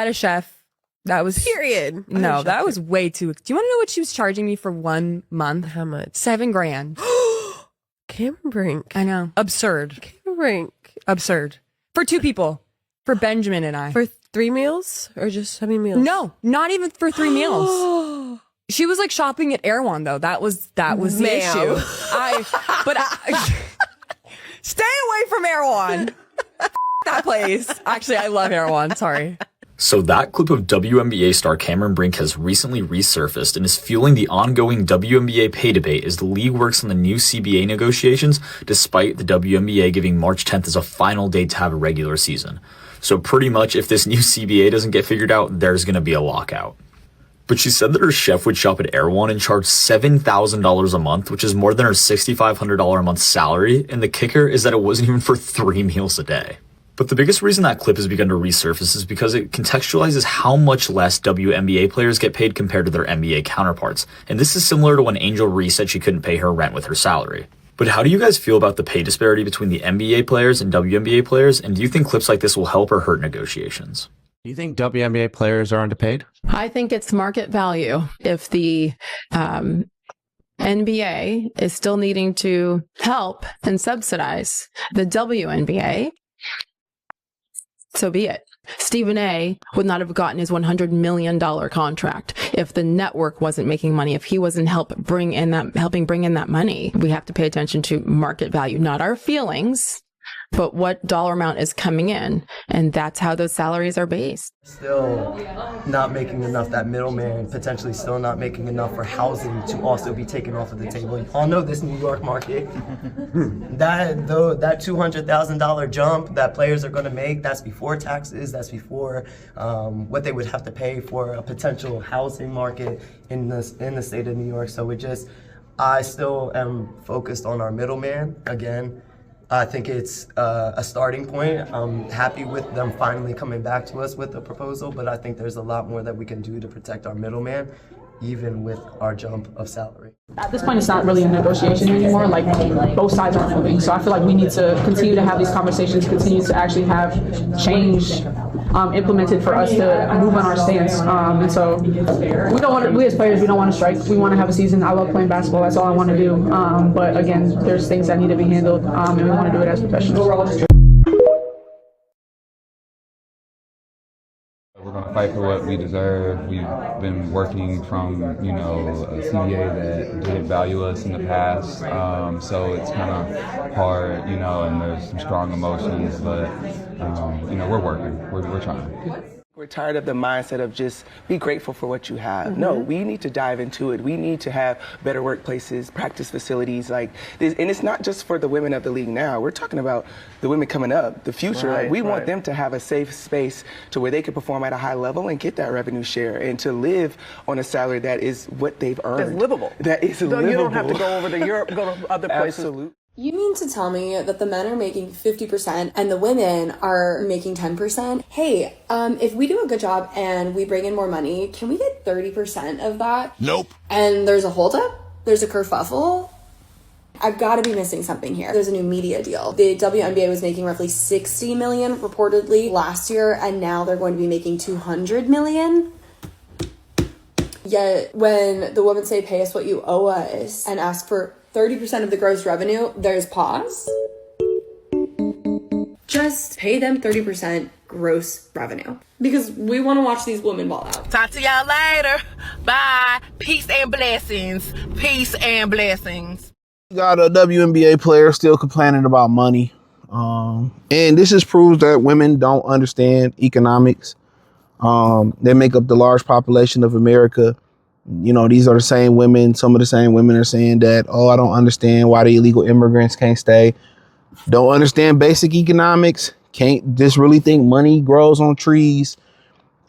met a chef. That was period. No, that was way too. Do you want to know what she was charging me for 1 month? How much? $7,000. Cameron Brink. I know. Absurd. Cameron Brink. Absurd. For 2 people. For Benjamin and I. For 3 meals? Or just how many meals? No, not even for 3 meals. She was like shopping at Erewhon though. That was the issue. Stay away from Erewhon. That place. Actually, I love Erewhon. Sorry. So that clip of WNBA star Cameron Brink has recently resurfaced and is fueling the ongoing WNBA pay debate as the league works on the new CBA negotiations, despite the WNBA giving March 10th as a final date to have a regular season. So pretty much if this new CBA doesn't get figured out, there's going to be a lockout. But she said that her chef would shop at Erewhon and charge $7,000 a month, which is more than her $6,500 a month salary, and the kicker is that it wasn't even for 3 meals a day. But the biggest reason that clip has begun to resurface is because it contextualizes how much less WNBA players get paid compared to their NBA counterparts. And this is similar to when Angel Reese said she couldn't pay her rent with her salary. But how do you guys feel about the pay disparity between the NBA players and WNBA players? And do you think clips like this will help or hurt negotiations? Do you think WNBA players are underpaid? I think it's market value. If the NBA is still needing to help and subsidize the WNBA, so be it. Stephen A. would not have gotten his $100 million contract if the network wasn't making money, if he wasn't helping bring in that money. We have to pay attention to market value, not our feelings, but what dollar amount is coming in. And that's how those salaries are based. Still not making enough, that middleman potentially still not making enough for housing to also be taken off of the table. You all know this New York market. that $200,000 jump that players are going to make, that's before taxes, that's before what they would have to pay for a potential housing market in the state of New York. So I still am focused on our middleman again. I think it's a starting point. I'm happy with them finally coming back to us with a proposal, but I think there's a lot more that we can do to protect our middleman, even with our jump of salary. At this point, it's not really a negotiation anymore. Like, both sides are moving. So I feel like we need to continue to have these conversations, continue to actually have change implemented for us to move on our stance. And so we as players, we don't want to strike. We want to have a season. I love playing basketball. That's all I want to do. But again, there's things that need to be handled, and we want to do it as professionals. We're going to fight for what we deserve. We've been working from, a CBA that didn't value us in the past. So it's kind of hard, and there's some strong emotions, but, we're working. We're trying. We're tired of the mindset of just be grateful for what you have. Mm-hmm. No, we need to dive into it. We need to have better workplaces, practice facilities like this. And it's not just for the women of the league now. We're talking about the women coming up, the future. Right, we want them to have a safe space to where they can perform at a high level and get that revenue share and to live on a salary that is what they've earned. That's livable. That is livable. You don't have to go over to Europe, go to other places. Absolutely. You mean to tell me that the men are making 50% and the women are making 10%? Hey, if we do a good job and we bring in more money, can we get 30% of that? Nope. And there's a holdup? There's a kerfuffle? I've got to be missing something here. There's a new media deal. The WNBA was making roughly $60 million reportedly last year, and now they're going to be making $200 million. Yet when the women say pay us what you owe us and ask for 30% of the gross revenue, there's pause. Just pay them 30% gross revenue. Because we want to watch these women ball out. Talk to y'all later. Bye. Peace and blessings. Peace and blessings. You got a WNBA player still complaining about money. And this just proves that women don't understand economics. They make up the large population of America. These are the same women. Some of the same women are saying that, I don't understand why the illegal immigrants can't stay. Don't understand basic economics. Can't just really think money grows on trees,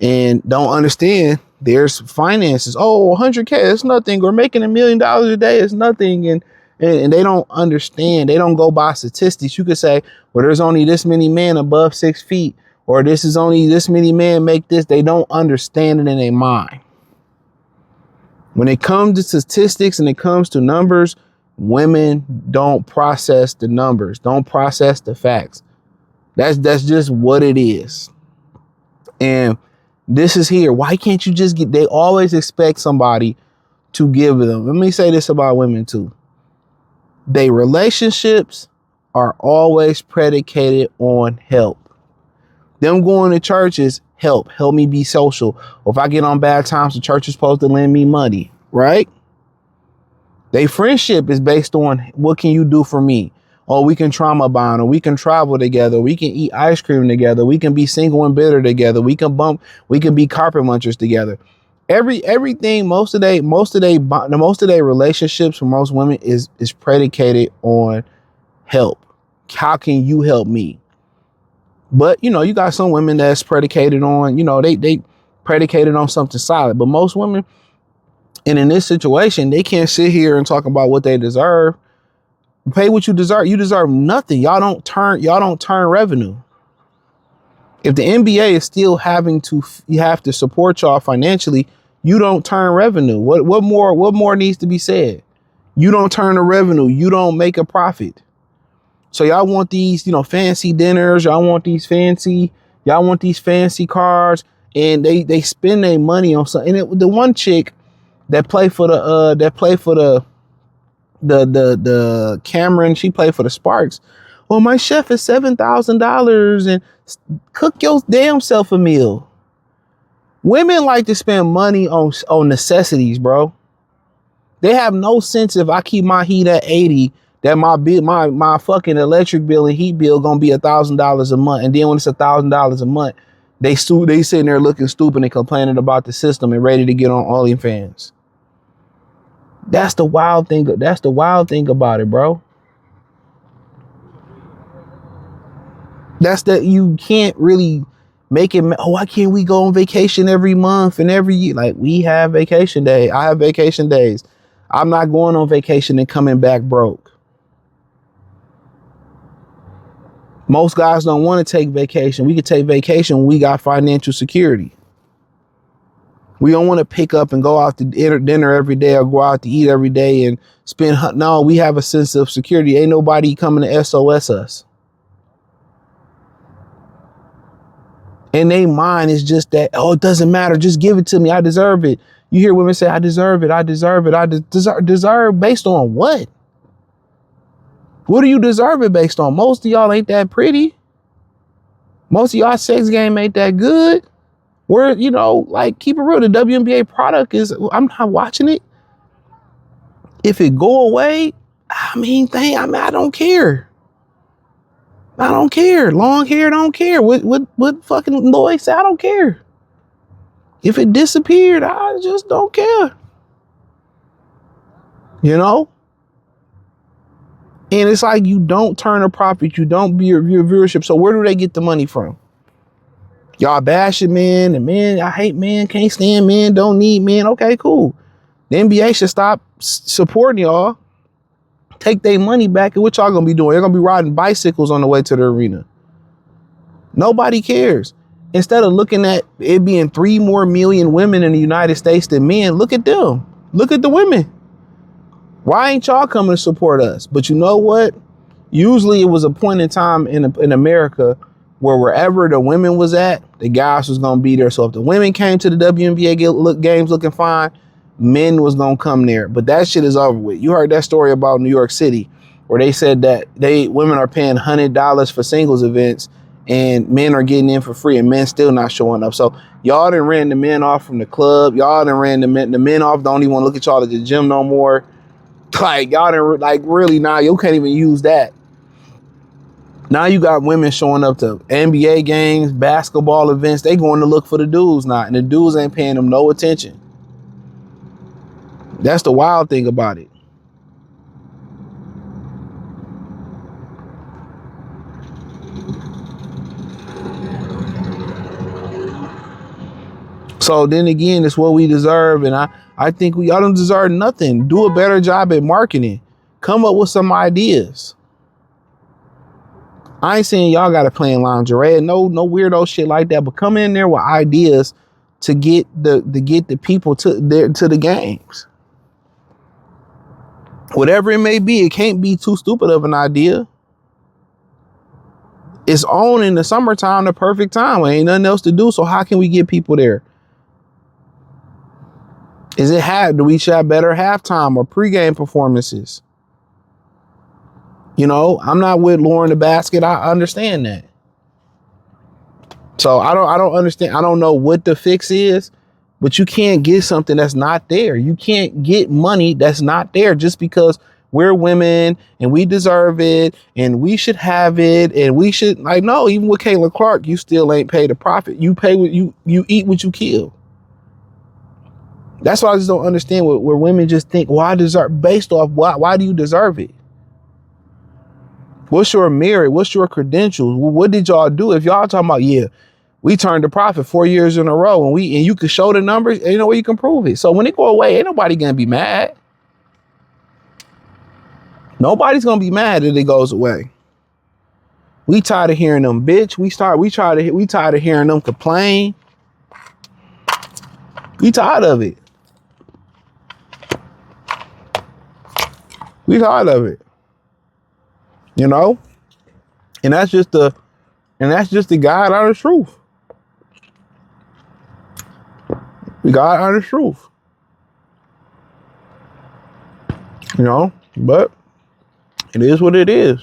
and don't understand there's finances. 100K, it's nothing. Or making $1 million a day is nothing. And they don't understand. They don't go by statistics. You could say, well, there's only this many men above 6 feet, or this is only this many men make this. They don't understand it in their mind. When it comes to statistics and it comes to numbers, women don't process the numbers, don't process the facts. That's just what it is. And This is here. Why can't you just they always expect somebody to give them. Let me say this about women too. They relationships are always predicated on help. Them going to churches, help me be social. Or if I get on bad times, the church is supposed to lend me money, right? They friendship is based on what can you do for me? Or we can trauma bond, or we can travel together, we can eat ice cream together, we can be single and bitter together, we can be carpet munchers together. Everything, most of their relationships for most women is predicated on help. How can you help me? But you got some women that's predicated on, they predicated on something solid. But most women, and in this situation, they can't sit here and talk about what they deserve. Pay what you deserve. You deserve nothing. Y'all don't turn revenue. If the NBA is still you have to support y'all financially, you don't turn revenue. What more needs to be said? You don't turn the revenue. You don't make a profit. So y'all want these, fancy dinners. Y'all want these fancy cars, and they spend their money on something. And the one chick that played for the Cameron, she played for the Sparks. Well, my chef is $7,000 and cook your damn self a meal. Women like to spend money on necessities, bro. They have no sense if I keep my heat at 80, that my fucking electric bill and heat bill gonna be $1,000 a month. And then when it's $1,000 a month, they sitting there looking stupid and complaining about the system and ready to get on OnlyFans. That's the wild thing. That's the wild thing about it, bro. That's that you can't really make it. Oh, why can't we go on vacation every month and every year? Like, we have vacation day. I have vacation days. I'm not going on vacation and coming back broke. Most guys don't want to take vacation. We could take vacation when we got financial security. We don't want to pick up and go out to dinner every day or go out to eat every day and spend. No, we have a sense of security. Ain't nobody coming to SOS us. And they mind is just that, oh, it doesn't matter. Just give it to me. I deserve it. You hear women say, I deserve it. I deserve it. I deserve based on what? What do you deserve it based on? Most of y'all ain't that pretty. Most of y'all sex game ain't that good. Where, keep it real. The WNBA product I'm not watching it. If it go away, I don't care. I don't care. Long hair, don't care. What fucking Lloyd said, I don't care. If it disappeared, I just don't care. And it's like you don't turn a profit. You don't be your viewership. So where do they get the money from? Y'all bashing men and men. I hate men. Can't stand men. Don't need men. Okay, cool. The NBA should stop supporting y'all. Take their money back. And what y'all gonna be doing? They're gonna be riding bicycles on the way to the arena. Nobody cares. Instead of looking at it being 3 more million women in the United States than men, look at them. Look at the women. Why ain't y'all coming to support us? But you know what? Usually it was a point in time in America where wherever the women was at, the guys was going to be there. So if the women came to the WNBA games looking fine, men was going to come there. But that shit is over with. You heard that story about New York City where they said that women are paying $100 for singles events and men are getting in for free and men still not showing up. So y'all done ran the men off from the club. Y'all done ran the men off. Don't even want to look at y'all at the gym no more. Like, y'all done, really, now you can't even use that. Now you got women showing up to NBA games, basketball events. They going to look for the dudes now, and the dudes ain't paying them no attention. That's the wild thing about it. So then again, it's what we deserve, and I think y'all don't deserve nothing. Do a better job at marketing. Come up with some ideas. I ain't saying y'all got to play in lingerie, no weirdo shit like that, but come in there with ideas to get the people to the games. Whatever it may be, it can't be too stupid of an idea. It's on in the summertime, the perfect time. Ain't nothing else to do. So how can we get people there? Do we should have better halftime or pregame performances? You know, I'm not with Lauren the Basket. I understand that. So I don't understand. I don't know what the fix is, but you can't get something that's not there. You can't get money that's not there just because we're women and we deserve it and we should have it and we should, like, no, even with Caitlin Clark, you still ain't paid a profit. You pay what you eat what you kill. That's why I just don't understand where women just think, well, I deserve, based off why do you deserve it? What's your merit? What's your credentials? What did y'all do? If y'all talking about, yeah, we turned a profit 4 years in a row and you can show the numbers, and you know where you can prove it. So when it go away, ain't nobody gonna be mad. Nobody's gonna be mad if it goes away. We tired of hearing them bitch. We tired of hearing them complain. We tired of it. We tired of it. You know? And that's just the God honest truth. The God honest truth. You know, but it is what it is.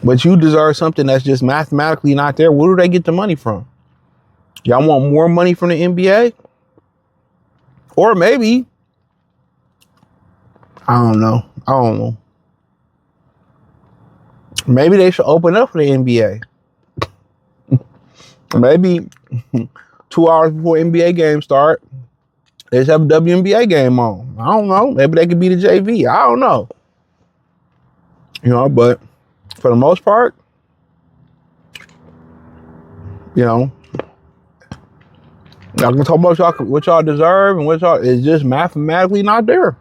But you deserve something that's just mathematically not there. Where do they get the money from? Y'all want more money from the NBA? Or maybe, I don't know. Maybe they should open up for the NBA. Maybe 2 hours before NBA games start, they just have a WNBA game on. I don't know. Maybe they could be the JV. I don't know. You know, but for the most part, you know, I can talk about what y'all deserve and what y'all is just mathematically not there.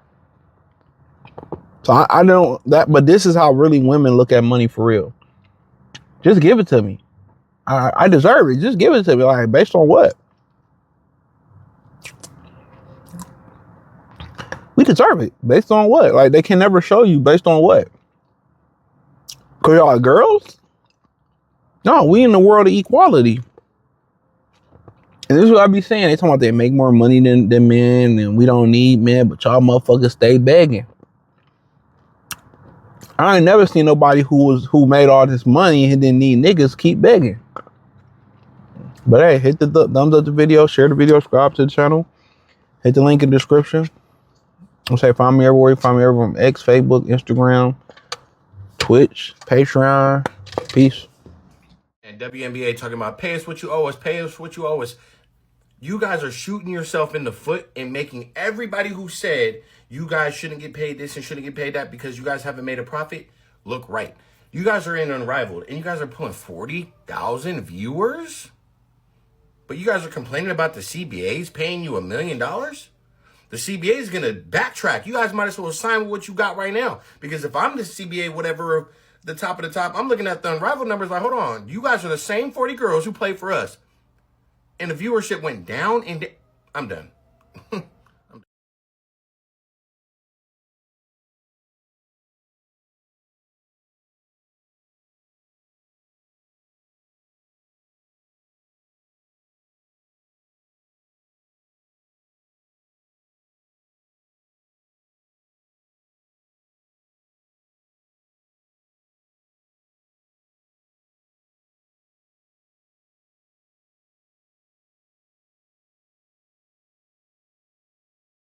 So I don't but this is how really women look at money for real. Just give it to me. I deserve it. Just give it to me. Like, based on what? We deserve it. Based on what? Like, they can never show you based on what? Because y'all are girls? No, we in the world of equality. And this is what I be saying. They talking about they make more money than men and we don't need men, but y'all motherfuckers stay begging. I ain't never seen nobody who made all this money and didn't need niggas keep begging. But hey, hit the thumbs up the video, share the video, subscribe to the channel, hit the link in the description. I'll say find me everywhere. Find me everywhere from X, Facebook, Instagram, Twitch, Patreon. Peace. And WNBA talking about pay us what you owe us, pay us what you owe us. You guys are shooting yourself in the foot and making everybody who said you guys shouldn't get paid this and shouldn't get paid that because you guys haven't made a profit look right. You guys are in Unrivaled and you guys are pulling 40,000 viewers, but you guys are complaining about the CBA's paying you $1 million. The CBA is going to backtrack. You guys might as well sign with what you got right now, because if I'm the CBA, whatever, the top of the top, I'm looking at the Unrivaled numbers like, hold on, you guys are the same 40 girls who play for us. And the viewership went down and I'm done.